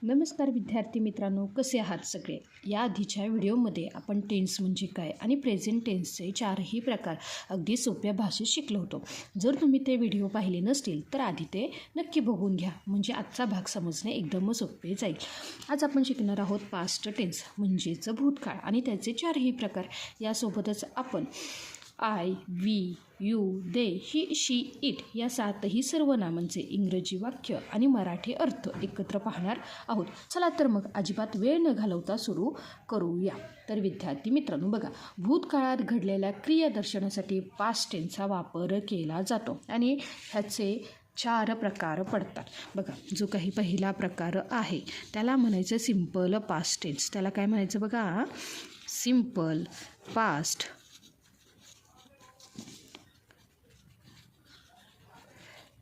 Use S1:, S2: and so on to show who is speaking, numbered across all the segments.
S1: नमस्कार विद्यार्थी मित्रांनो, कसे आहात सगळे. या आधीच्या व्हिडिओमध्ये आपण टेन्स म्हणजे काय आणि प्रेझेंट टेन्सचे चारही प्रकार अगदी सोप्या भाषेत शिकलो होतो. जर तुम्ही ते व्हिडिओ पाहिले नसतील तर आधी ते नक्की बघून घ्या, म्हणजे आजचा भाग समजणे एकदम सोपे जाईल. आज आपण शिकणार आहोत पास्ट टेन्स म्हणजेच भूतकाळ आणि त्याचे चारही प्रकार. यासोबतच आपण I, we, you, they, he, she, it या सातही सर्वनामांचे इंग्रजी वाक्य आणि मराठी अर्थ एकत्र पाहणार आहोत. चला तर मग अजिबात वेळ न घालवता सुरू करूया. तर विद्यार्थी मित्रांनो बघा, भूतकाळात घडलेल्या क्रिया दर्शनासाठी पास्ट टेन्सचा वापर केला जातो आणि ह्याचे चार प्रकार पडतात. बघा, जो काही पहिला प्रकार आहे त्याला म्हणायचं सिम्पल पास्ट टेन्स. त्याला काय म्हणायचं बघा, सिम्पल पास्ट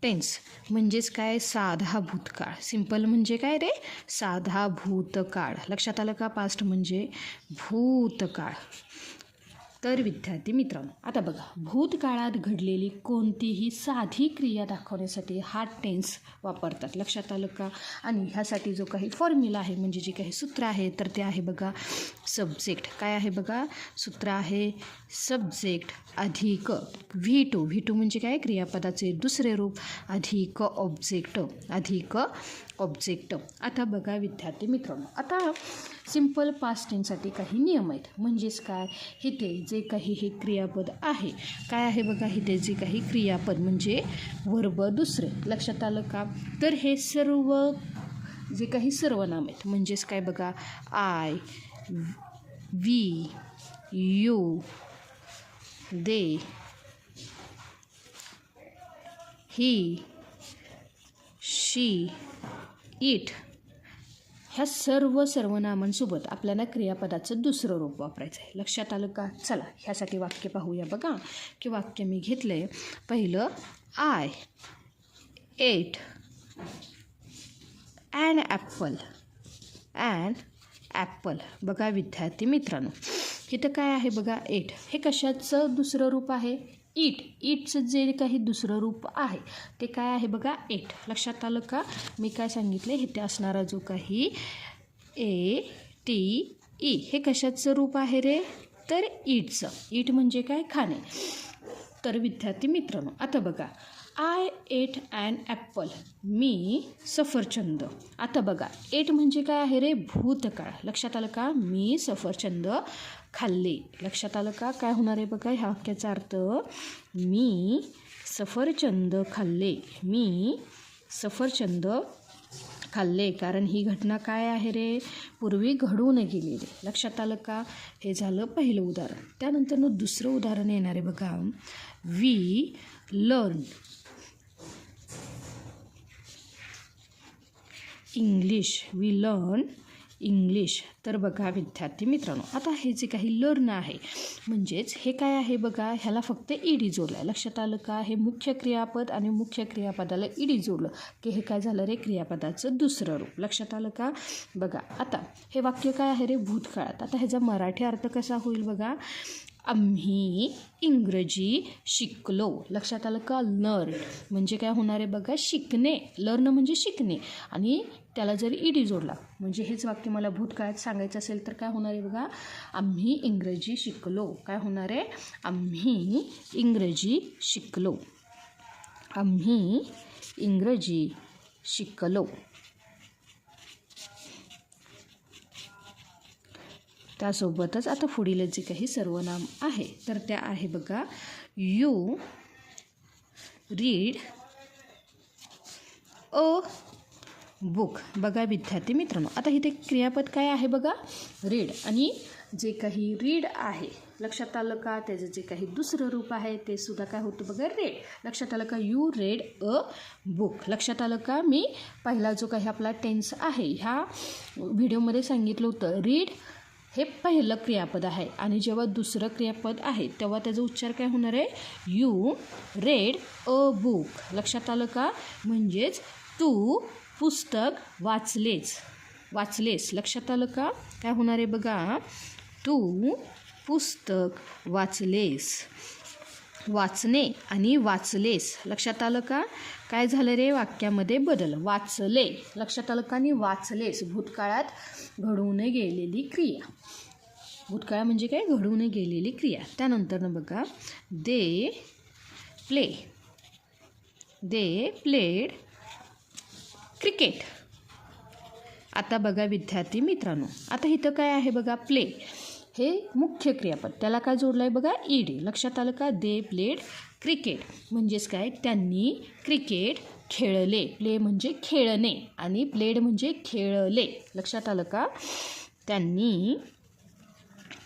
S1: टेन्स. म्हणजेच काय, साधा भूतकाळ. सिंपल म्हणजे काय रे, साधा भूतकाळ. लक्षात आलं का? पास्ट म्हणजे भूतकाळ. तर विद्यार्थी मित्रांनो आता बघा, भूतकाळात घडलेली कोणतीही साधी क्रिया दाखवण्यासाठी हा टेन्स वापरतात. लक्षात आलं का? आणि ह्यासाठी जो काही फॉर्म्युला आहे म्हणजे जे काही सूत्र आहे तर ते आहे बघा सब्जेक्ट. काय आहे बघा, सूत्र आहे सब्जेक्ट अधिक V2. V2 म्हणजे काय, क्रियापदाचे दुसरे रूप अधिक ऑब्जेक्ट. आता बघा विद्यार्थी मित्रांनो, आता सिम्पल पास्ट टेन्ससाठी काही नियम आहेत. म्हणजेच काय, इथे जे काही हे क्रियापद आहे, काय आहे बघा, इथे जे काही क्रियापद म्हणजे वर्ब दुसरे. लक्षात आलं का? तर हे सर्व जे काही सर्वनाम आहेत म्हणजेच काय बघा, I, we, you, they, he, she, it ह्या सर्व सर्वनामांसोबत आपल्याला क्रियापदाचं दुसरं रूप वापरायचं आहे. लक्षात आलं का? चला ह्यासाठी वाक्य पाहूया. बघा की वाक्य मी घेतलं आहे. पहिलं, आय एट ॲन ॲपल. बघा विद्यार्थी मित्रांनो, इथं काय आहे बघा, एट. हे कशाचं दुसरं रूप आहे? इटचं जे काही दुसरं रूप आहे ते काय आहे बघा, एट. लक्षात आलं का? मी काय सांगितले, इथे असणारा जो काही ATE हे कशाचं रूप आहे रे, तर इटचं. इट म्हणजे काय, खाणे. तर विद्यार्थी मित्रांनो आता बघा, आय एट ॲन ॲपल, मी सफरचंद. आता बघा, एट म्हणजे काय आहे रे, भूतकाळ. लक्षात आलं का? मी सफरचंद खाल्ले. लक्षात आलं का? काय होणार आहे बघा ह्या वाक्याचा अर्थ, मी सफरचंद खाल्ले. कारण ही घटना काय आहे रे, पूर्वी घडून गेलेली. लक्षात आलं का? हे झालं पहिलं उदाहरण. त्यानंतर दुसरं उदाहरण येणार आहे बघा, वी लर्न इंग्लिश. तर बघा विद्यार्थी मित्रांनो, आता हे जे काही लर्न आहे म्हणजेच हे काय आहे बघा, ह्याला फक्त ईडी जोडला आहे. लक्षात आलं का? हे मुख्य क्रियापद आणि मुख्य क्रियापदाला ईडी जोडलं की हे काय झालं रे, क्रियापदाचं दुसरं रूप. लक्षात आलं का? बघा आता हे वाक्य काय आहे रे, भूतकाळात. आता ह्याचा मराठी अर्थ कसा होईल बघा, आम्ही इंग्रजी शिकलो. लक्षात आलं का? लर्न म्हणजे काय होणार आहे बघा, शिकणे. लर्न म्हणजे शिकणे आणि त्याला जर ईडी जोडला म्हणजे हेच वाक्य मला भूतकाळात सांगायचं असेल तर काय होणार आहे बघा, आम्ही इंग्रजी शिकलो. काय होणार आहे, आम्ही इंग्रजी शिकलो. त्यासोबतच आता पुढील जे काही सर्वनाम आहे तर त्या आहे बघा, यू रीड अ बुक. बघा विद्यार्थी मित्रांनो, आता इथे क्रियापद काय आहे बघा, रीड. आणि जे काही रीड आहे लक्षात आलं का, त्याचं जे काही दुसरं रूप आहे ते सुद्धा काय होतं बघा, रेड. लक्षात आलं का? You read a book. लक्षात आलं का? मी पहिला जो काही आपला टेन्स आहे ह्या व्हिडिओमध्ये सांगितलं होतं, रीड हे पहिलं क्रियापद आहे आणि जेव्हा दुसरं क्रियापद आहे तेव्हा त्याचा उच्चार काय होणार आहे, यू रेड अ बुक. लक्षात आलं का? म्हणजेच तू पुस्तक वाचलेस. लक्षात आलं का? काय होणार आहे बघा, तू पुस्तक वाचलेस. वाचणे आणि वाचलेस, लक्षात आलं का? काय झालं रे वाक्यामध्ये बदल. वाचले लक्षात आलं का? आणि वाचलेस भूतकाळात घडून गेलेली क्रिया. भूतकाळ म्हणजे काय? घडून गेलेली क्रिया. त्यानंतर बघा दे प्लेड क्रिकेट. आता बघा विद्यार्थी मित्रांनो, आता इथं काय आहे बघा, प्ले हे मुख्य क्रियापद, त्याला काय जोडलं आहे बघा, ईडी. लक्षात आलं का? दे प्लेड क्रिकेट म्हणजेच काय? त्यांनी क्रिकेट खेळले. प्ले म्हणजे खेळणे आणि प्लेड म्हणजे खेळले. लक्षात आलं का? त्यांनी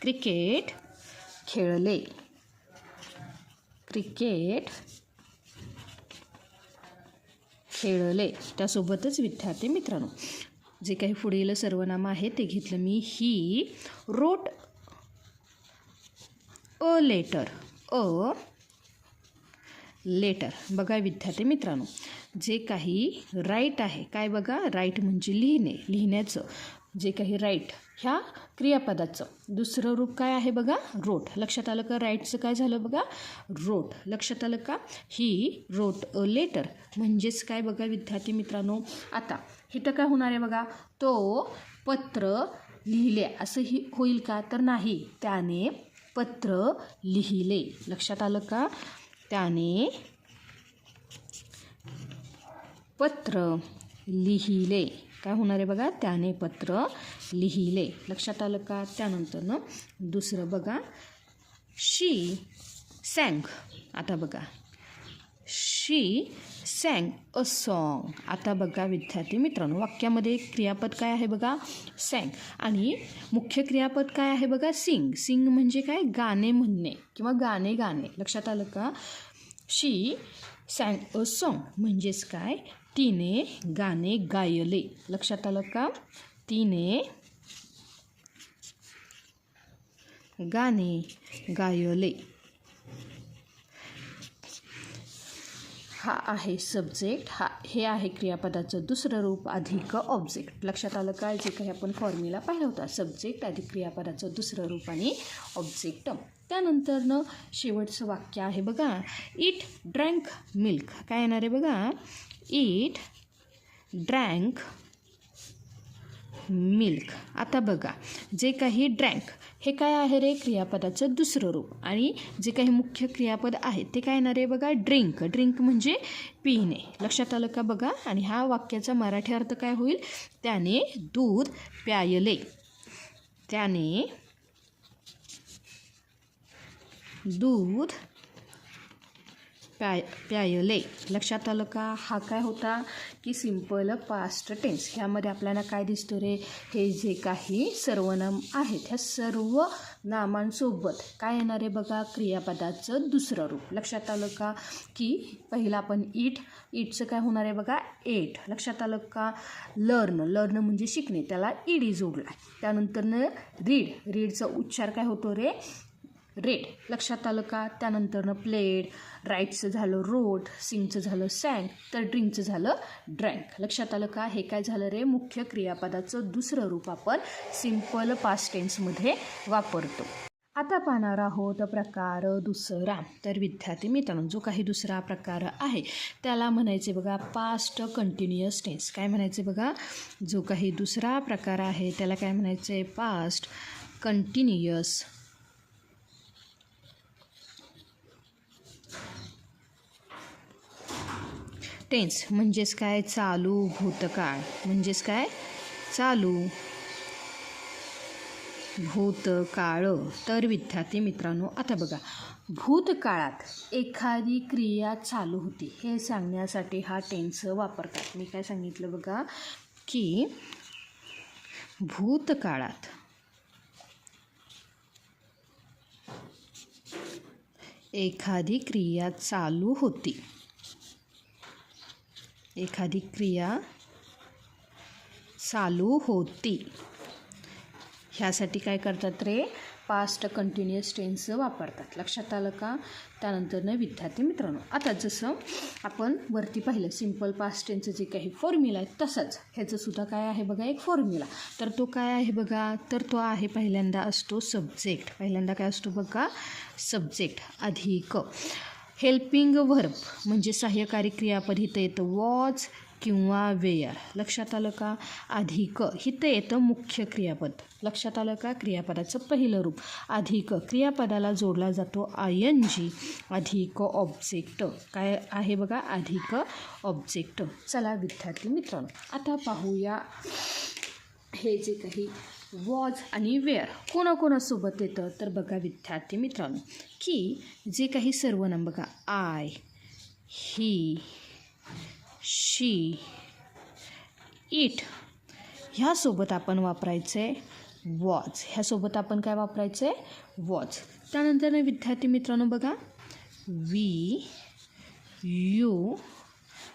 S1: क्रिकेट खेळले. क्रिकेट खेळले. त्यासोबतच विद्यार्थी मित्रांनो, जे काही पुढील सर्वनाम आहे ते घेतलं मी. He wrote a letter. बघा विद्यार्थी मित्रांनो, जे काही राईट आहे, काय बघा, राईट म्हणजे लिहिणे, लिहिण्याचं. जे काही राईट ह्या क्रियापदाचं दुसरं रूप काय आहे बघा, रोट. लक्षात आलं का? राईटचं काय झालं बघा, रोट. लक्षात आलं का? ही रोट अ लेटर म्हणजेच काय बघा विद्यार्थी मित्रांनो, आता इथं काय होणार आहे बघा, तो पत्र लिहिले असं ही होईल का? तर नाही, त्याने पत्र लिहिले. लक्षात आलं का? त्याने पत्र लिहिले. काय होणार आहे बघा, त्याने पत्र लिहिले. लक्षात आलं का? त्यानंतर दुसरं बघा, शी सँग. आता बघा, शी सँग अ सॉन्ग. आता बघा विद्यार्थी मित्रांनो, वाक्यामध्ये क्रियापद काय आहे बघा, सँग, आणि मुख्य क्रियापद काय आहे बघा, सिंग. सिंग म्हणजे काय? गाणे म्हणणे किंवा गाणे गाणे. लक्षात आलं का? शी सँग अ सॉन्ग म्हणजेच काय? तिने गाणे गायले. लक्षात आलं का? तिने गाणे गायले. हा आहे सब्जेक्ट, हे आहे क्रियापदाचं दुसरं रूप अधिक ऑब्जेक्ट. लक्षात आलं काय? जे काही आपण फॉर्म्युला पाहिला होता, सब्जेक्ट अधिक क्रियापदाचं दुसरं रूप आणि ऑब्जेक्ट. त्यानंतर शेवटचं वाक्य आहे बघा, इट ड्रँक मिल्क. काय येणार आहे बघा, इट ड्रँक मिल्क. आता बघा, जे काही ड्रँक हे काय आहे रे, क्रियापदाचं दुसरं रूप, आणि जे काही मुख्य क्रियापद आहे ते काय येणार आहे बघा, ड्रिंक. ड्रिंक म्हणजे पिणे. लक्षात आलं का बघा? आणि हा वाक्याचा मराठी अर्थ काय होईल, त्याने दूध प्यायले. त्याने दूध प्यायले. लक्षात आलं का? हा काय होता की सिंपल पास्ट टेन्स. ह्यामध्ये आपल्याला काय दिसतो रे, हे जे काही सर्वनाम आहेत ह्या सर्व नामांसोबत काय येणार आहे बघा, क्रियापदाचं दुसरं रूप. लक्षात आलं का? की पहिला आपण इटचं काय होणार आहे बघा, एट. लक्षात आलं का? लर्न म्हणजे शिकणे, त्याला ईडी जोडला. त्यानंतर रीडचा उच्चार काय होतो रे, रेड. लक्षात आलं का? त्यानंतर प्लेड, राईटचं झालं रोट, सिंगचं झालं सँग, तर ड्रिंकचं झालं ड्रँक. लक्षात आलं का? हे काय झालं रे, मुख्य क्रियापदाचं दुसरं रूप आपण सिंपल पास्ट टेन्समध्ये वापरतो. आता पाहणार आहोत प्रकार दुसरा. तर विद्यार्थी मित्रांनो, जो काही दुसरा प्रकार आहे त्याला म्हणायचे बघा पास्ट कंटिन्युअस टेन्स. काय म्हणायचे बघा, जो काही दुसरा प्रकार आहे त्याला काय म्हणायचे, पास्ट कंटिन्युअस टेन्स. म्हणजेच काय, चालू भूतकाळ. म्हणजेच काय, चालू भूतकाळ. तर विद्यार्थी मित्रांनो, आता बघा, भूतकाळात एखादी क्रिया चालू होती हे सांगण्यासाठी हा टेन्स वापरतात. मी काय सांगितलं बघा, की भूतकाळात एखादी क्रिया चालू होती. एखादी क्रिया चालू होती ह्यासाठी काय करतात रे, पास्ट कंटिन्युअस टेन्स वापरतात. लक्षात आलं का? त्यानंतर विद्यार्थी मित्रांनो, आता जसं आपण वरती पाहिलं सिम्पल पास्ट टेन्सचं जे काही फॉर्म्युला आहे तसंच ह्याचंसुद्धा काय आहे बघा एक फॉर्म्युला. तर तो काय आहे बघा, तर तो आहे पहिल्यांदा असतो सब्जेक्ट. पहिल्यांदा काय असतो बघा, सब्जेक्ट अधिक हेल्पिंग व्हर्ब म्हणजे सहाय्यकारी क्रियापद इथं येतं वॉज किंवा वेअर. लक्षात आलं का? अधिक इथं येतं मुख्य क्रियापद. लक्षात आलं का? क्रियापदाचं पहिलं रूप अधिक क्रियापदाला जोडला जातो ING अधिक ऑब्जेक्ट. काय आहे बघा, अधिक ऑब्जेक्ट. चला विद्यार्थी मित्रांनो, आता पाहूया हे जे काही वॉज आणि वेअर कोणाकोणासोबत येतं. तर बघा विद्यार्थी मित्रांनो की जे काही सर्वनाम बघा आय, ही, शी, इट ह्यासोबत आपण वापरायचं आहे वॉज. ह्यासोबत आपण काय वापरायचं आहे वॉज. त्यानंतर विद्यार्थी मित्रांनो बघा वी, यू,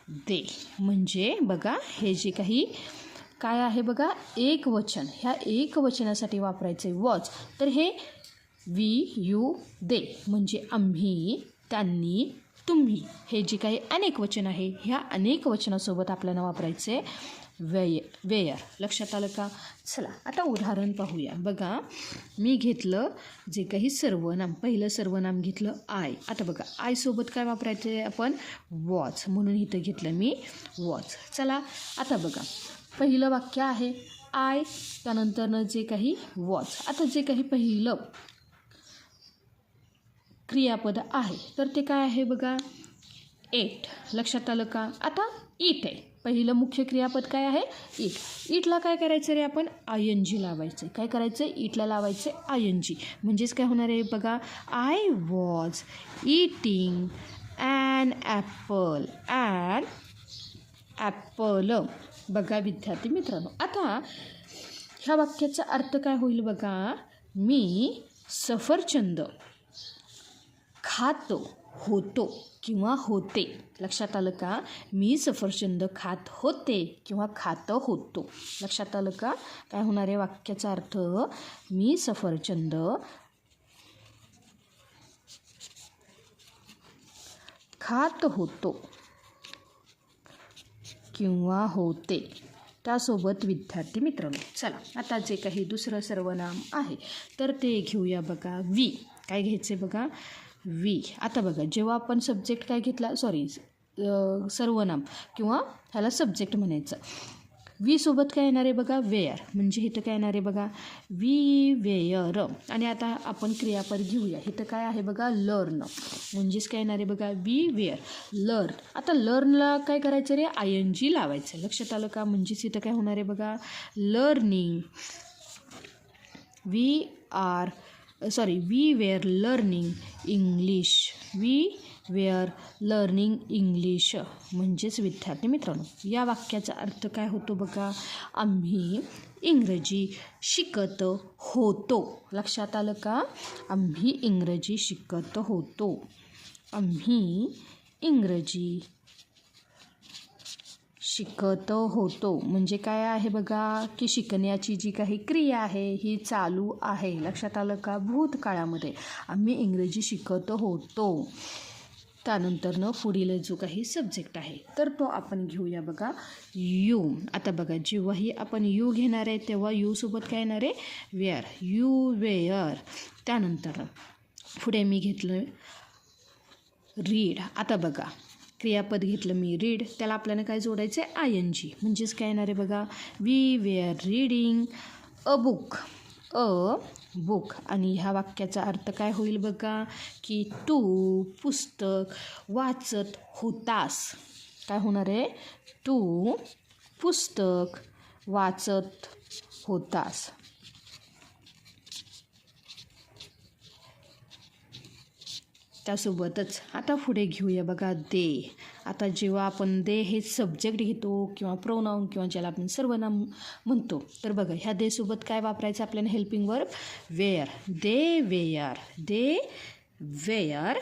S1: दे म्हणजे बघा हे जे काही काय आहे बघा एक वचन. ह्या एक वचनासाठी वापरायचे वॉज. तर हे वी, यू, दे म्हणजे आम्ही, त्यांनी, तुम्ही हे जे काही अनेक वचन आहे ह्या अनेक वचनासोबत आपल्याला वापरायचे वेअर. लक्षात आलं का? चला आता उदाहरण पाहूया. बघा मी घेतलं जे काही सर्वनाम, पहिलं सर्वनाम घेतलं आय. आता बघा आयसोबत काय वापरायचं आहे आपण वॉज, म्हणून इथं घेतलं मी वॉज. चला आता बघा पहिलं वाक्य आहे आय, त्यानंतरनं जे काही वॉज. आता जे काही पहिलं क्रियापद आहे तर ते काय आहे बघा एट. लक्षात आलं का? आता इट आहे पहिलं मुख्य क्रियापद काय आहे इट. इटला काय करायचं रे आपण ING लावायचं. काय करायचं इटला लावायचं ING म्हणजेच काय होणार आहे बघा I was eating an apple. बघा विद्यार्थी मित्रांनो, आता ह्या वाक्याचा अर्थ काय होईल बघा, मी सफरचंद खात होतो किंवा होते. लक्षात आलं का? मी सफरचंद खात होते किंवा खात होतो. लक्षात आलं का? काय होणार आहे वाक्याचा अर्थ, मी सफरचंद खात होतो किंवा होते. त्यासोबत विद्यार्थी मित्रांनो चला आता जे काही दुसरं सर्वनाम आहे तर ते घेऊया बघा वी. काय घ्यायचे बघा वी. आता बघा जेव्हा आपण सब्जेक्ट काय घेतला सर्वनाम किंवा ह्याला सब्जेक्ट म्हणायचं. वी सोबत काय येणार आहे बघा वेअर म्हणजे इथं काय येणार आहे बघा वी वेअर. आणि आता आपण क्रियापद घेऊया. इथं काय आहे बघा लर्न म्हणजेच काय येणार आहे बघा वी वेअर लर्न. आता लर्नला काय करायचं रे ING लावायचं. लक्षात आलं का? म्हणजेच इथं काय होणार आहे बघा learning. We were learning English. We were learning English म्हणजेच विद्यार्थी मित्रांनो या वाक्याचा अर्थ काय होतो बघा आम्ही इंग्रजी शिकत होतो. लक्षात आलं का? आम्ही इंग्रजी शिकत होतो. आम्ही इंग्रजी शिकत होतो म्हणजे काय आहे बघा की शिकण्याची जी काही क्रिया आहे ही चालू आहे. लक्षात आलं का? भूतकाळामध्ये आम्ही इंग्रजी शिकत होतो. त्यानंतरनं पुढील जो काही सब्जेक्ट आहे तर तो आपण घेऊया बघा यू. आता बघा जेव्हाही आपण यू घेणार आहे तेव्हा यूसोबत काय येणार आहे वेअर. You wear. त्यानंतर पुढे मी घेतलं रीड. आता बघा क्रियापद घेतलं मी रीड त्याला आपल्याला काय जोडायचं आहे ING म्हणजेच काय येणार आहे बघा we were reading a book. Book. आणि ह्या वाक्याचा अर्थ काय होईल बघा की तू पुस्तक वाचत होतास. काय होणार आहे तू पुस्तक वाचत होतास. त्यासोबतच आता पुढे घेऊया बघा दे. आता जेव्हा आपण दे हे सब्जेक्ट घेतो किंवा प्रोनाऊन किंवा ज्याला आपण सर्वनाम म्हणतो तर बघा ह्या दे सोबत काय वापरायचं आपल्याला helping verb were. They were. They were.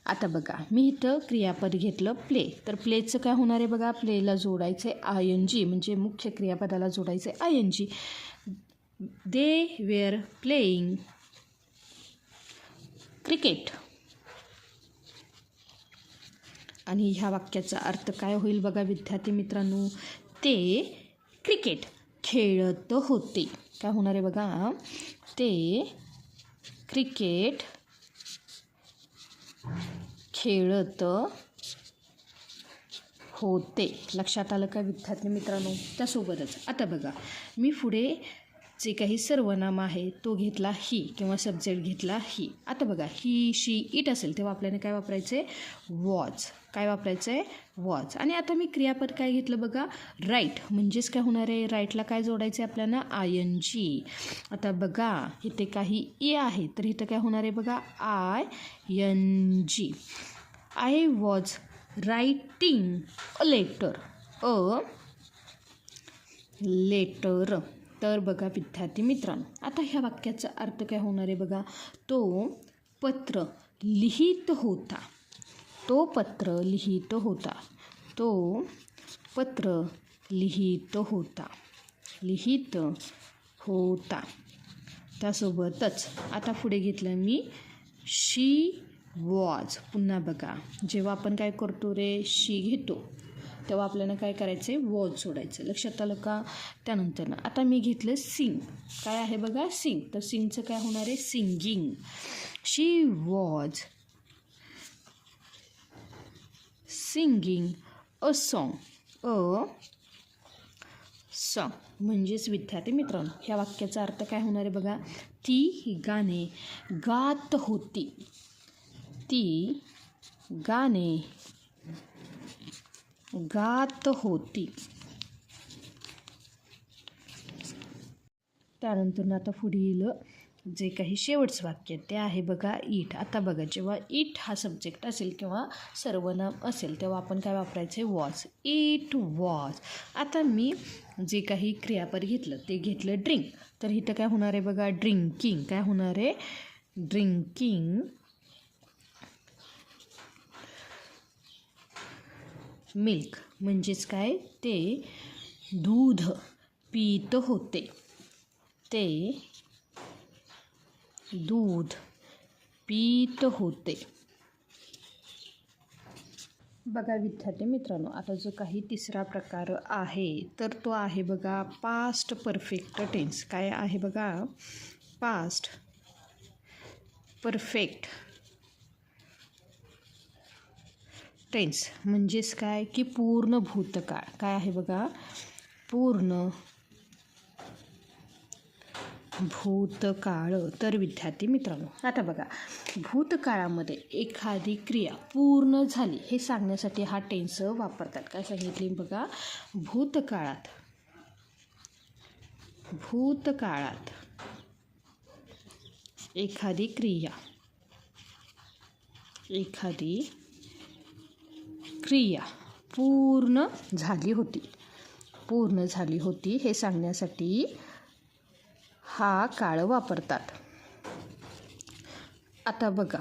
S1: आता बघा मी इथं क्रियापद घेतलं प्ले. तर प्लेचं काय होणार आहे बघा प्लेला जोडायचं आहे ING म्हणजे मुख्य क्रियापदाला जोडायचं आहे ING. They were playing cricket. आणि ह्या वाक्याचा अर्थ काय होईल बघा विद्यार्थी मित्रांनो, ते क्रिकेट खेळत होते. काय होणार आहे बघा, ते क्रिकेट खेळत होते. लक्षात आलं का विद्यार्थी मित्रांनो. त्यासोबतच आता बघा, मी पुढे जे काही सर्वनाम आहे तो घेतला ही किंवा सब्जेक्ट घेतला ही. आता बघा, ही शी इट असेल तेव्हा आपल्याला काय वापरायचं आहे, वॉज. काय वापरायचं आहे, वॉज. आणि आता मी क्रियापद काय घेतलं बघा, राईट. म्हणजेच काय होणार आहे, राईटला काय जोडायचं आहे आपल्याला, ING. आता बघा इथे काही ए आहे तर इथं काय होणार आहे बघा, ING. I was writing a letter. Letter. तर बघा विद्यार्थी मित्रांनो, आता ह्या वाक्याचा अर्थ काय होणार आहे बघा, तो पत्र लिहित होता. तो पत्र लिहित होता. तो पत्र लिहित होता. लिहित होता. त्यासोबतच आता पुढे घेतलं मी शी वॉज. पुन्हा बघा, जेव्हा आपण काय करतो रे, शी घेतो तेव्हा आपल्याला काय करायचं आहे, वॉज सोडायचं. लक्षात आलं का. त्यानंतर आता मी घेतलं सिंग. काय आहे बघा, सिंग. तर सिंगचं काय होणार आहे, singing. She was singing a song. Song म्हणजेच विद्यार्थी मित्रांनो, ह्या वाक्याचा अर्थ काय होणार आहे बघा, ती गाणे गात होती. ती गाणे गात होती. त्यानंतर आता पुढील जे काही शेवटचं वाक्य ते आहे बघा, इट. आता बघा, जेव्हा इट हा सब्जेक्ट असेल किंवा सर्वनाम असेल तेव्हा आपण काय वापरायचे, वॉज. It was. आता मी जे काही क्रियापद घेतलं ते घेतलं ड्रिंक. तर इथं काय होणार आहे बघा, ड्रिंकिंग. काय होणार आहे, ड्रिंकिंग मिल्क. म्हणजेच काय, ते दूध पीत होते. ते दूध पीत होते. बघा विद्यार्थी मित्रांनो, आता जो काही तिसरा प्रकार आहे तर तो आहे बघा पास्ट परफेक्ट टेन्स. काय आहे बघा, पास्ट परफेक्ट टेन्स. म्हणजेच काय की पूर्ण भूतकाळ. काय आहे बघा, पूर्ण भूतकाळ. तर विद्यार्थी मित्रांनो, आता बघा, भूतकाळामध्ये एखादी क्रिया पूर्ण झाली हे सांगण्यासाठी हा टेन्स वापरतात. काय सांगितले बघा, भूतकाळात एखादी क्रिया पूर्ण झाली होती हे सांगण्यासाठी हा काळ वापरतात. आता बघा,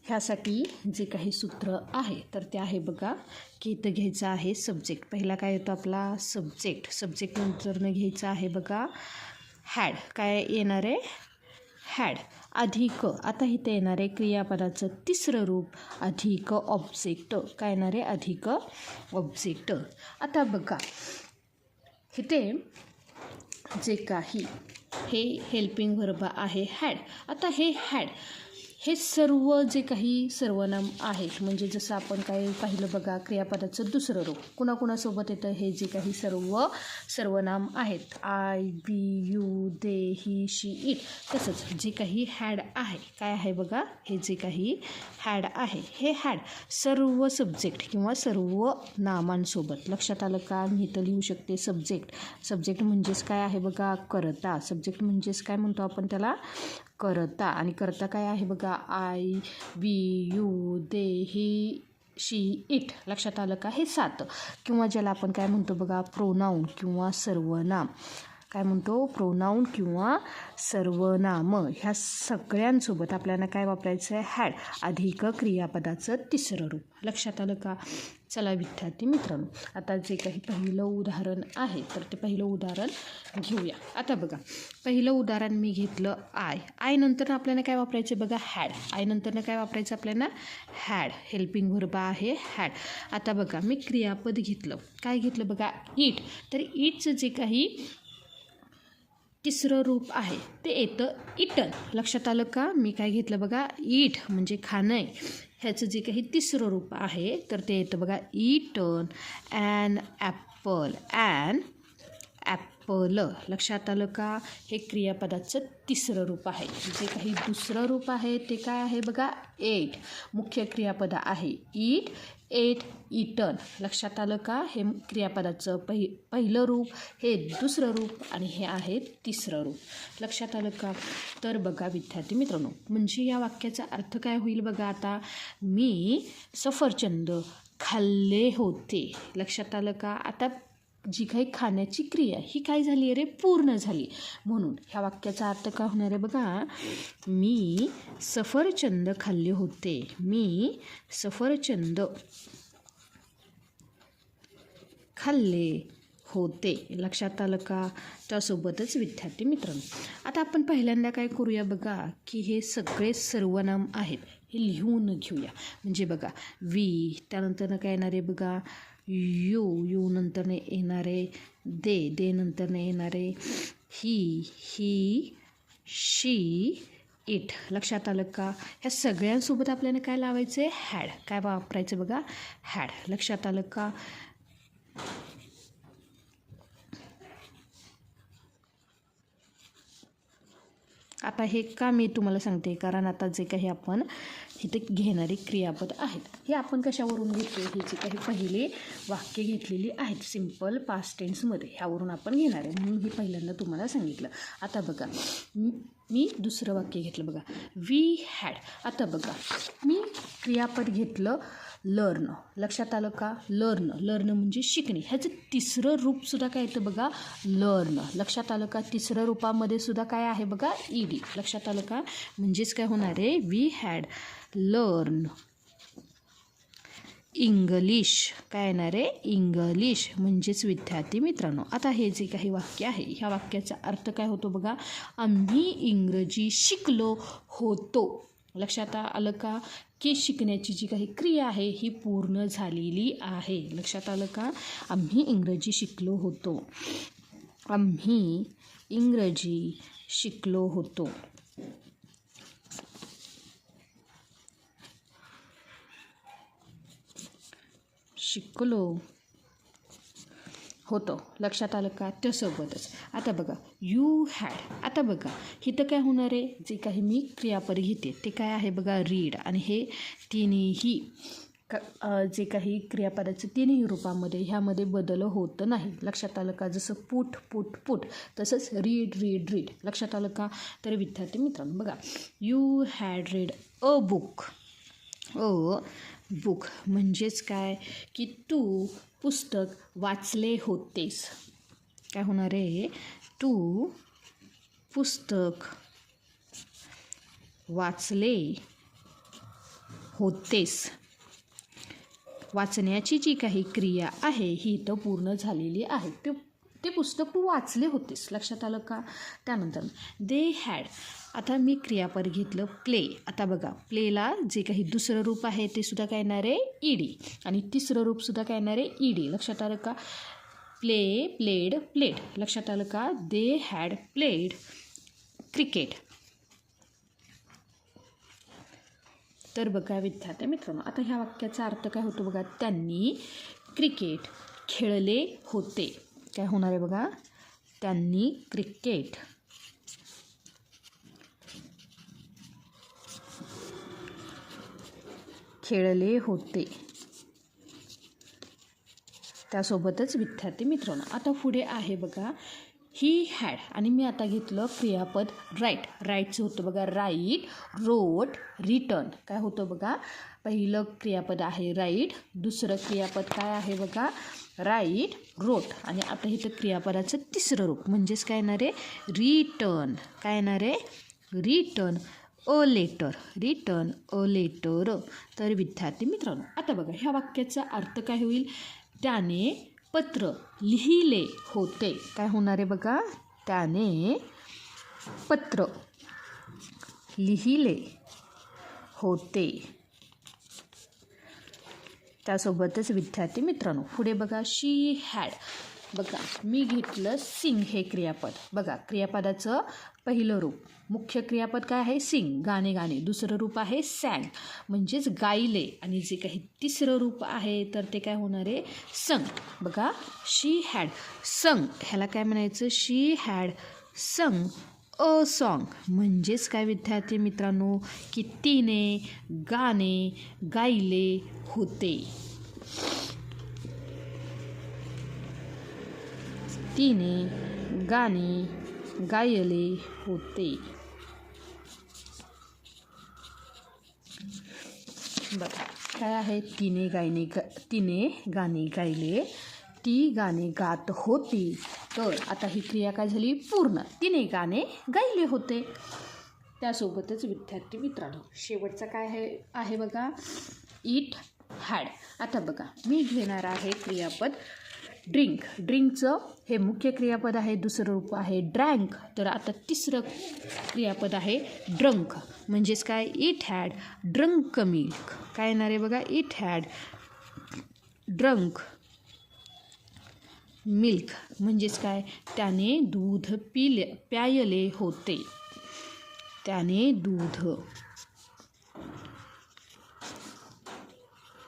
S1: ह्यासाठी जे काही सूत्र आहे तर ते आहे बघा, की इथं घ्यायचं आहे सब्जेक्ट. पहिला काय येतो आपला, सब्जेक्ट नंतरनं घ्यायचं आहे बघा हॅड. काय येणार आहे, हॅड अधिक. आता इथे येणार आहे क्रियापदाचं तिसरं रूप अधिक ऑब्जेक्ट. काय येणार आहे, अधिक ऑब्जेक्ट. आता बघा इथे जे काही हे हेल्पिंग व्हर्ब आहे हॅड. आता हे हॅड हे सर्व जे काही सर्वनाम आहेत, म्हणजे जसं आपण काय पाहिलं बघा, क्रियापदाचं दुसरं रूप कुणाकुणासोबत येतं, हे जे काही सर्वनाम आहेत, I, we, you, they, he, she, it. तसंच जे काही हॅड आहे, काय आहे बघा, हे जे काही हॅड आहे हे हॅड सर्व सब्जेक्ट किंवा सर्व नामांसोबत. लक्षात आलं का. मी इथं लिहू शकते सब्जेक्ट म्हणजेच काय आहे बघा, करता. सब्जेक्ट म्हणजेच काय म्हणतो आपण त्याला, करता. आणि करता काय आहे बघा, I, we, you, they, he, she, it. लक्षात आलं का. हे 7 किंवा ज्याला आपण काय म्हणतो बघा, प्रोनाऊन किंवा सर्वनाम. काय म्हणतो, प्रोनाऊन किंवा सर्वनाम ह्या सगळ्यांसोबत आपल्याला काय वापरायचं आहे, हॅड अधिक क्रियापदाचं तिसरं रूप. लक्षात आलं का? चला विद्यार्थी मित्रांनो, आता जे काही पहिलं उदाहरण आहे तर ते पहिलं उदाहरण घेऊया. आता बघा, पहिलं उदाहरण मी घेतलं आय नंतर आपल्याला काय वापरायचं बघा, हॅड. आय नंतर काय वापरायचं आपल्याला, हॅड. हेल्पिंग वर्ब आहे हॅड. आता बघा, मी क्रियापद घेतलं, काय घेतलं बघा, ईट. तर ईटचं जे काही तिसरं रूप आहे ते येतं इटन. लक्षात आलं का? मी काय घेतलं बघा, ईट म्हणजे खाणं आहे, ह्याचं जे काही तिसरं रूप आहे तर ते येतं बघा, eaten an apple. An apple. लक्षात आलं का? हे क्रियापदाचं तिसरं रूप आहे. जे काही दुसरं रूप आहे ते काय आहे बघा, एट. मुख्य क्रियापद आहे ईट, एट, इटन. लक्षात आलं का? हे क्रियापदाचं पहिलं रूप, हे दुसरं रूप आणि हे आहे तिसरं रूप. लक्षात आलं का? तर बघा विद्यार्थी मित्रांनो, म्हणजे या वाक्याचा अर्थ काय होईल बघा. आता मी सफरचंद खाल्ले होते. लक्षात आलं का? आता जी काही खाण्याची क्रिया ही काय झाली आहे रे, पूर्ण झाली. म्हणून ह्या वाक्याचा अर्थ काय होणार आहे बघा, मी सफरचंद खाल्ले होते. मी सफरचंद खाल्ले होते. लक्षात आलं का? त्यासोबतच विद्यार्थी मित्रांनो, आता आपण पहिल्यांदा काय करूया बघा, की हे सगळे सर्वनाम आहेत हे लिहून घेऊया. म्हणजे बघा, वी, त्यानंतर काय येणार आहे बघा, यू नंतरने येणारे दे नंतरने येणारे ही, शी, इट. लक्षात आलं का? ह्या सगळ्यांसोबत आपल्याला काय लावायचं आहे, हॅड. काय वापरायचं बघा, हॅड. लक्षात आलं का? आता हे का मी तुम्हाला सांगते, कारण आता जे काही आपण इथे घेणारे क्रियापद आहेत हे आपण कशावरून घेतो, हे जे काही पहिले वाक्य घेतलेली आहेत सिम्पल पास्ट टेन्समध्ये, ह्यावरून आपण घेणार आहे. म्हणून हे पहिल्यांदा तुम्हाला सांगितलं. आता बघा, मी दुसरं वाक्य घेतलं बघा, वी हॅड. आता बघा, मी क्रियापद घेतलं लर्न. लक्षात आलं का? लर्न म्हणजे शिकणे. ह्याचं तिसरं रूपसुद्धा काय येतं बघा, लर्न. लक्षात आलं का? तिसरं रूपामध्ये सुद्धा काय आहे बघा, ईडी. लक्षात आलं का? म्हणजेच काय होणार आहे, वी हॅड लर्न इंग्लिश. काय येणार आहे, इंग्लिश. म्हणजेच विद्यार्थी मित्रांनो, आता हे जे काही वाक्य आहे ह्या वाक्याचा अर्थ काय होतो बघा, आम्ही इंग्रजी शिकलो होतो. लक्षात आलं का? की शिकण्याची जी काही क्रिया आहे ही पूर्ण झालेली आहे. लक्षात आलं का? आम्ही इंग्रजी शिकलो होतो. आम्ही इंग्रजी शिकलो होतो. शिकलो होतो. लक्षात आलं का? त्यासोबतच आता बघा, यू हॅड. आता बघा, इथं काय होणार आहे, जे काही मी क्रियापद घेते ते काय आहे बघा, रीड. आणि हे तिन्ही जे काही क्रियापदाचं तिन्ही रूपामध्ये ह्यामध्ये बदल होत नाही. लक्षात आलं का? जसं पुट तसंच रीड. लक्षात आलं का? तर विद्यार्थी मित्रांनो बघा, you had read a book. Book म्हणजेच काय, की तू पुस्तक वाचले होतेस. काय होणार आहे, तू पुस्तक वाचले होतेस. वाचण्याची जी काही क्रिया आहे ही इथं पूर्ण झालेली आहे. ते पुस्तक तू वाचले होतेस. लक्षात आलं का? त्यानंतर दे हॅड. आता मी क्रियापद घेतलं प्ले. आता बघा, प्लेला जे काही दुसरं रूप आहे ते सुद्धा काय येणार आहे, ईडी. आणि तिसरं रूपसुद्धा काय येणार आहे, ईडी. लक्षात आलं का? प्लेड. लक्षात आलं का? They had played cricket. तर बघा विद्यार्थी मित्रांनो, आता ह्या वाक्याचा अर्थ काय होतो बघा, त्यांनी क्रिकेट खेळले होते. काय होणार आहे बघा, त्यांनी क्रिकेट खेळले होते. त्यासोबतच विद्यार्थी मित्रांनो, आता पुढे आहे बघा, ही हॅड. आणि मी आता घेतलं क्रियापद राईटचं होतं बघा, राईट, रोट, रिटर्न. काय होतं बघा, पहिलं क्रियापद आहे राईट, दुसरं क्रियापद काय आहे बघा, राईट, रोट. आणि आता इथं क्रियापदाचं तिसरं रूप म्हणजेच काय येणार आहे? रिटर्न. काय येणार आहे? Return a letter. Return a letter. तर विद्यार्थी मित्रांनो, आता बघा ह्या वाक्याचा अर्थ काय होईल? त्याने पत्र लिहिले होते. काय होणार आहे बघा? त्याने पत्र लिहिले होते. त्यासोबतच विद्यार्थी मित्रांनो पुढे बघा, शी हॅड. बघा मी घेतलं सिंग हे क्रियापद. बघा क्रियापदाचं पहिलं रूप, मुख्य क्रियापद काय आहे? सिंग, गाणे गाणे. दुसरं रूप आहे सॅंग, म्हणजेच गायले. आणि जे काही तिसरं रूप आहे तर ते काय होणार आहे? संग. बघा शी हॅड संग, ह्याला काय म्हणायचं? शी हॅड संग अ सॉन्ग. म्हणजेच काय विद्यार्थी मित्रांनो, की तिने गाणे गायले होते. तिने गाणे गायले होते. बघा काय आहे? तिने गाणे गायले, ती गाणे गात होती. तर आता ही क्रिया काय झाली? पूर्ण. तिने गाणे गायले होते. त्यासोबतच विद्यार्थी मित्रांनो शेवटचा काय आहे बघा? It had. आता बघा मी घेणार आहे क्रियापद ड्रिंक. ड्रिंकचं हे मुख्य क्रियापद आहे. दुसरं रूप आहे ड्रँक. तर आता तिसरं क्रियापद आहे ड्रंक. म्हणजेच काय? It had drunk milk. काय येणार आहे बघा? It had drunk milk. म्हणजेच काय? त्याने दूध प्यायले होते. त्याने दूध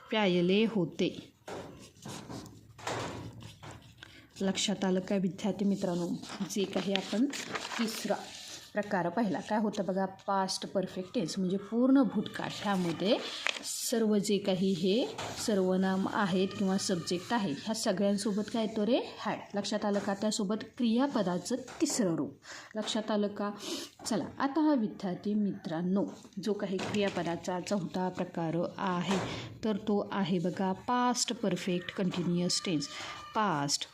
S1: प्यायले होते. लक्षात आलं काय विद्यार्थी मित्रांनो? जे काही आपण तिसरा प्रकार पाहिला काय होतं बघा? पास्ट परफेक्ट टेन्स म्हणजे पूर्ण भूतकाळ. ह्यामध्ये सर्व जे काही हे सर्वनाम आहेत किंवा सब्जेक्ट आहे ह्या सगळ्यांसोबत काय येतो रे? हॅड. लक्षात आलं का? त्यासोबत क्रियापदाचं तिसरं रूप. लक्षात आलं का? चला आता हा विद्यार्थी मित्रांनो जो काही क्रियापदाचा चौथा प्रकार आहे तर तो आहे बघा past perfect continuous tense. Past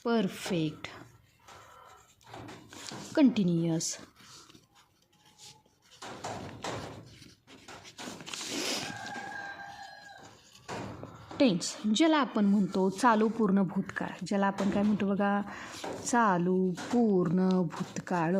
S1: perfect continuous tense, ज्याला आपण म्हणतो चालू पूर्ण भूतकाळ. ज्याला आपण काय म्हणतो बघा? चालू पूर्ण भूतकाळ.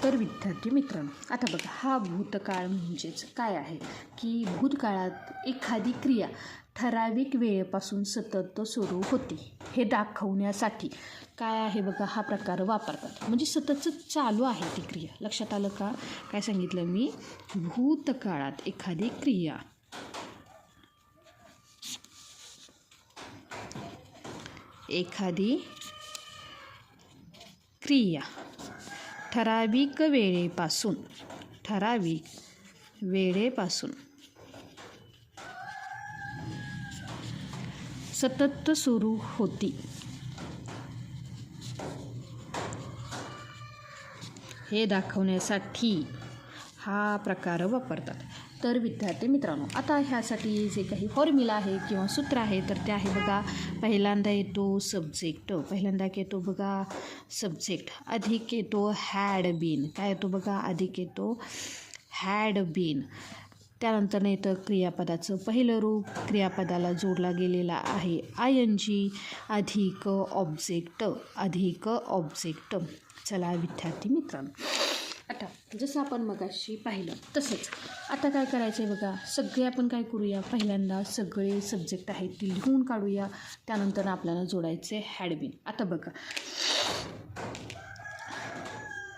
S1: तर विद्यार्थी मित्रांनो आता बघा हा भूतकाळ म्हणजेच काय आहे? की भूतकाळात एखादी क्रिया ठराविक वेळेपासून सतत सुरू होती हे दाखवण्यासाठी काय आहे बघा हा प्रकार वापरतात. म्हणजे सततचं चालू आहे ती क्रिया. लक्षात आलं का? काय सांगितलं मी? भूतकाळात एखादी क्रिया ठराविक वेळेपासून सतत सुरू होती हे दाखवण्यासाठी हा प्रकार वापरतात. तर विद्यार्थी मित्रांनो आता ह्यासाठी जे काही फॉर्म्युला आहे किंवा सूत्र आहे तर ते आहे बघा. पहिल्यांदा येतो सब्जेक्ट. पहिल्यांदा येतो बघा सब्जेक्ट अधिक येतो हॅड बीन. काय येतो बघा? अधिक येतो हॅड बीन. त्यानंतर येतं क्रियापदाचं पहिलं रूप. क्रियापदाला जोडला गेलेला आहे ING अधिक ऑब्जेक्ट. चला विद्यार्थी मित्रांनो आता जसं आपण मगाशी पाहिलं तसंच आता काय करायचं आहे बघा? सगळे आपण काय करूया? पहिल्यांदा सगळे सब्जेक्ट आहेत ते लिहून काढूया. त्यानंतर आपल्याला जोडायचे हॅडबिन. आता बघा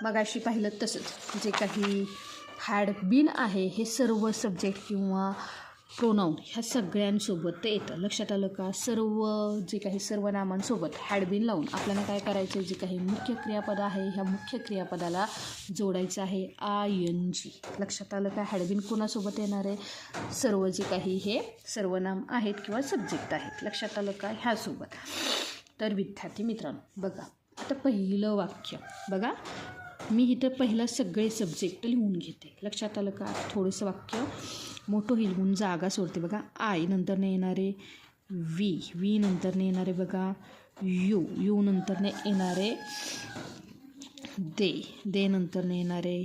S1: मगाशी पाहिलं तसंच जे काही हॅडबिन आहे हे सर्व सब्जेक्ट किंवा प्रोनाऊन ह्या सगळ्यांसोबत ते येतं. लक्षात आलं का? सर्व जे काही सर्वनामांसोबत हॅडबिन लावून आपल्याला काय करायचं? जे काही मुख्य क्रियापद आहे ह्या मुख्य क्रियापदाला जोडायचं आहे ING. लक्षात आलं का? हॅडबिन कोणासोबत येणार आहे? सर्व जे काही हे सर्वनाम आहेत किंवा सब्जेक्ट आहेत. लक्षात आलं का? ह्यासोबत. तर विद्यार्थी मित्रांनो बघा आता पहिलं वाक्य बघा. मी इथं पहिलं सगळे सब्जेक्ट लिहून घेते. लक्षात आलं का? थोडंसं वाक्य मोठं होईल म्हणून जागा सोडते बघा. आय नंतरने येणारे व्ही नंतरने येणारे बघा यू नंतरने येणारे दे नंतरने येणारे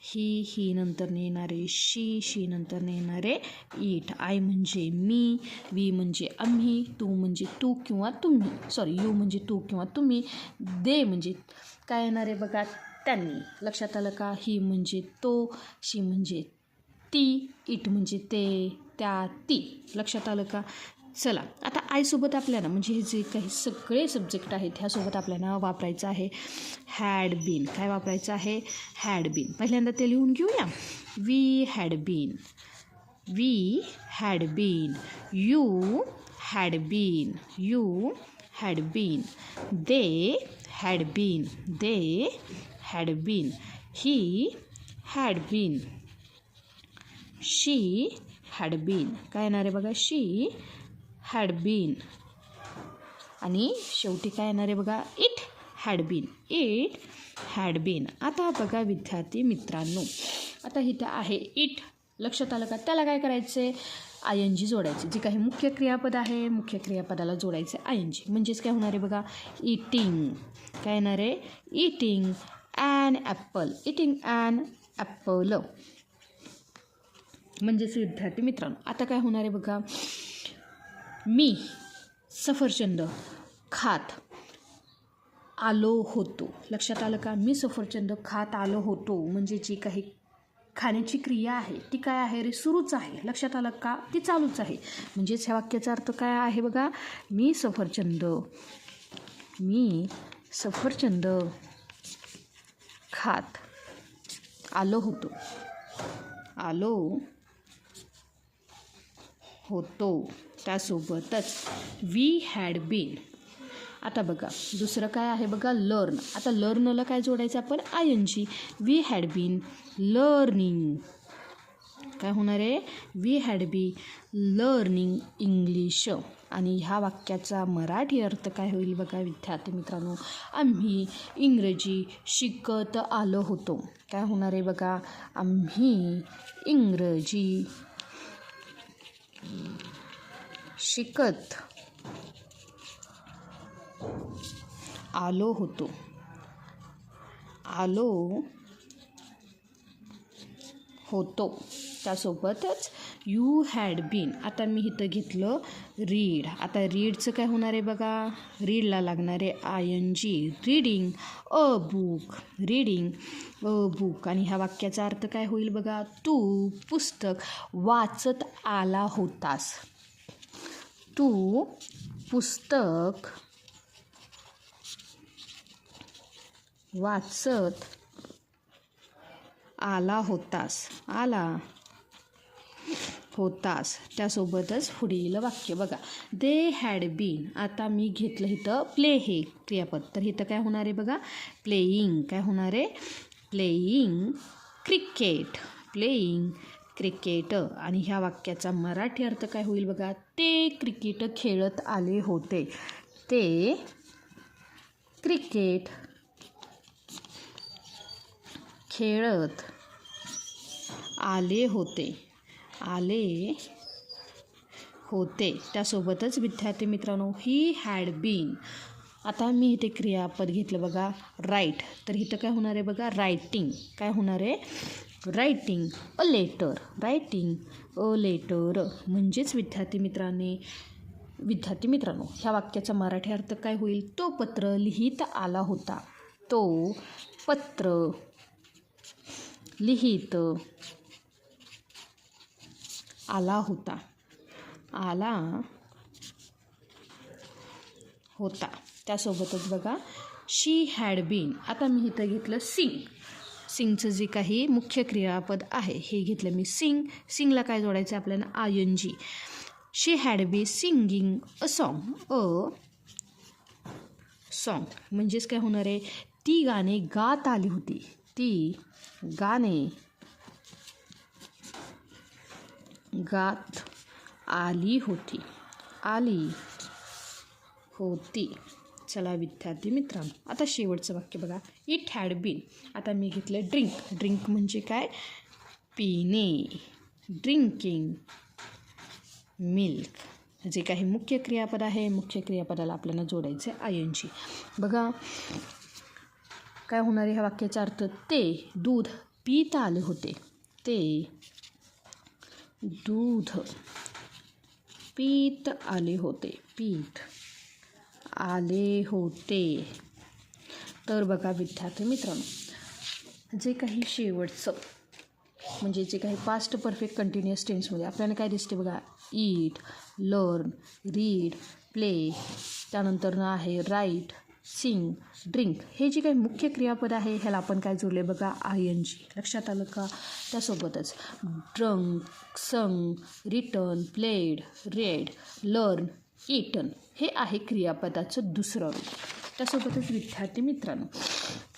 S1: ही नंतरने येणारे शी नंतरने येणारे इट. आय म्हणजे मी, वी म्हणजे आम्ही, तू म्हणजे तू किंवा तुम्ही, यू म्हणजे तू किंवा तुम्ही, दे म्हणजे काय येणारे बघा त्यांनी. लक्षात आलं का? ही म्हणजे तो, शी म्हणजे ती, इट म्हणजे ते, त्या, ती. लक्षात आलं का? चला आता आयसोबत आपल्याला म्हणजे हे जे काही सगळे सब्जेक्ट आहेत ह्यासोबत आपल्याला वापरायचं आहे हॅड बीन. काय वापरायचं आहे? Had been. पहिल्यांदा ते लिहून घेऊया. We had been, you had been, they had been, he had been, she had been. काय येणार आहे बघा? She had been. आणि शेवटी काय येणार आहे बघा? It had been. आता बघा विद्यार्थी मित्रांनो, आता इथं आहे इट. लक्षात आलं का? त्याला काय करायचं आहे? ING जोडायचे. जे काही मुख्य क्रियापद आहे मुख्य क्रियापदाला जोडायचं ING. म्हणजेच काय होणार आहे बघा? इटिंग. काय येणार आहे? Eating an apple. म्हणजेच विद्यार्थी मित्रांनो आता काय होणार आहे बघा? मी सफरचंद खात आलो होतो. लक्षात आलं का? मी सफरचंद खात आलो होतो म्हणजे जी काही खाण्याची क्रिया आहे ती काय आहे रे? सुरूच आहे. लक्षात आलं का? ती चालूच आहे. म्हणजेच ह्या वाक्याचा अर्थ काय आहे बघा? मी सफरचंद खात आलो होतो. त्यासोबतच वी हॅड बीन. आता बघा दुसरं काय आहे बघा? लर्न. आता लर्नला काय जोडायचं आपण? ING. We had been learning. काय होणार आहे? We had be learning English. आणि ह्या वाक्याचा मराठी अर्थ काय होईल बघा विद्यार्थी मित्रांनो? आम्ही इंग्रजी शिकत आलो होतो. काय होणार आहे बघा? आम्ही इंग्रजी शिकत आलो होतो. त्यासोबतच यू हॅड बीन. आता मी इथं घेतलं रीड. आता रीडचं काय होणार आहे बघा? रीडला लागणारे ING. Reading a book. आणि ह्या वाक्याचा अर्थ काय होईल बघा? तू पुस्तक वाचत आला होतास. तू पुस्तक वाचत आला होतास. त्यासोबतच पुढील वाक्य बघा. They had been. आता मी घेतलं इथं प्ले हे क्रियापद. तर इथं काय होणार आहे बघा? प्लेईंग. काय होणार आहे? Playing cricket. आणि ह्या वाक्याचा मराठी अर्थ काय होईल बघा? ते क्रिकेट खेळत आले होते. ते क्रिकेट खेळत आले होते. त्यासोबतच विद्यार्थी मित्रांनो ही हॅड बीन. आता मी इथे क्रियापद घेतलं बघा राईट. तर इथं काय होणार आहे बघा? रायटिंग. काय होणार आहे? Writing a letter. म्हणजेच विद्यार्थी मित्रांनो ह्या वाक्याचा मराठी अर्थ काय होईल? तो पत्र लिहित आला होता. तो पत्र लिहित आला होता. त्यासोबतच बघा शी हॅड बीन. आता मी इथं घेतलं सिंगचं जे काही मुख्य क्रियापद आहे हे घेतलं मी सिंगला काय जोडायचं आपल्याला? ING. She had be singing a song. म्हणजेच काय होणार आहे? ती गाणे गात आली होती. ती गाणे गात आली होती. चला विद्यार्थी मित्रांनो आता शेवटचं वाक्य बघा. It had been. आता मी घेतलं ड्रिंक म्हणजे काय? पिणे. Drinking milk. जे काही मुख्य क्रियापद आहे, मुख्य क्रियापदाला आपल्याला जोडायचे ING. बघा काय होणार आहे ह्या वाक्याचा अर्थ. ते दूध पीत आले होते. ते दूध पीत आले होते. पीत आले होते. तर बघा विद्यार्थी मित्रांनो, जे काही शेवटचं म्हणजे जे काही पास्ट परफेक्ट कंटिन्युअस टेन्समध्ये आपल्याला काय दिसते बघा. ईट, लर्न, रीड, प्ले, त्यानंतर आहे राईट, सिंग, ड्रिंक. हे जे काही मुख्य क्रियापद आहे ह्याला आपण काय जोडले बघा ING. लक्षात आलं का. त्यासोबतच drunk, sung, return, played, read, learn, eaten हे आहे क्रियापदाचं दुसरं रूप. त्यासोबतच विद्यार्थी मित्रांनो,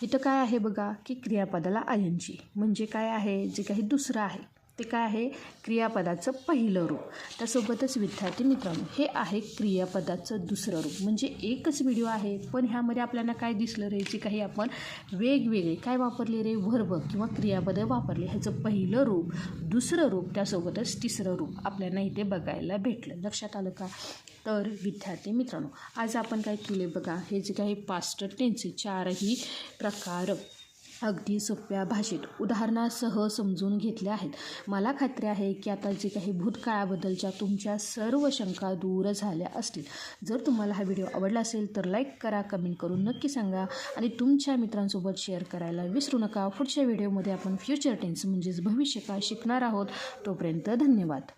S1: इथं काय आहे बघा की क्रियापदाला ING म्हणजे काय आहे, जे काही दुसरं आहे ते काय आहे, क्रियापदाचं पहिलं रूप. त्यासोबतच विद्यार्थी मित्रांनो, हे आहे क्रियापदाचं दुसरं रूप. म्हणजे एकच व्हिडिओ आहे पण ह्यामध्ये आपल्याला काय दिसलं रे, जे काही आपण वेगवेगळे काय वापरले रे, व्हर्ब किंवा क्रियापदं वापरले. ह्याचं पहिलं रूप, दुसरं रूप, त्यासोबतच तिसरं रूप आपल्याला इथे बघायला भेटलं. लक्षात आलं का. तर विद्यार्थी मित्रांनो, आज आपण काय केले बघा, हे जे काही पास्ट टेन्सचे 4ही प्रकार अगदी सोप्या भाषेत उदाहरणासह समजून घेतले आहेत. मला खात्री आहे की आता जे काही भूतकाळाबद्दलच्या तुमच्या सर्व शंका दूर झाल्या असतील. जर तुम्हाला हा व्हिडिओ आवडला असेल तर लाईक करा, कमेंट करून नक्की सांगा आणि तुमच्या मित्रांसोबत शेअर करायला विसरू नका. पुढच्या व्हिडिओमध्ये आपण फ्युचर टेन्स म्हणजेच भविष्यकाळ शिकणार आहोत. तोपर्यंत धन्यवाद.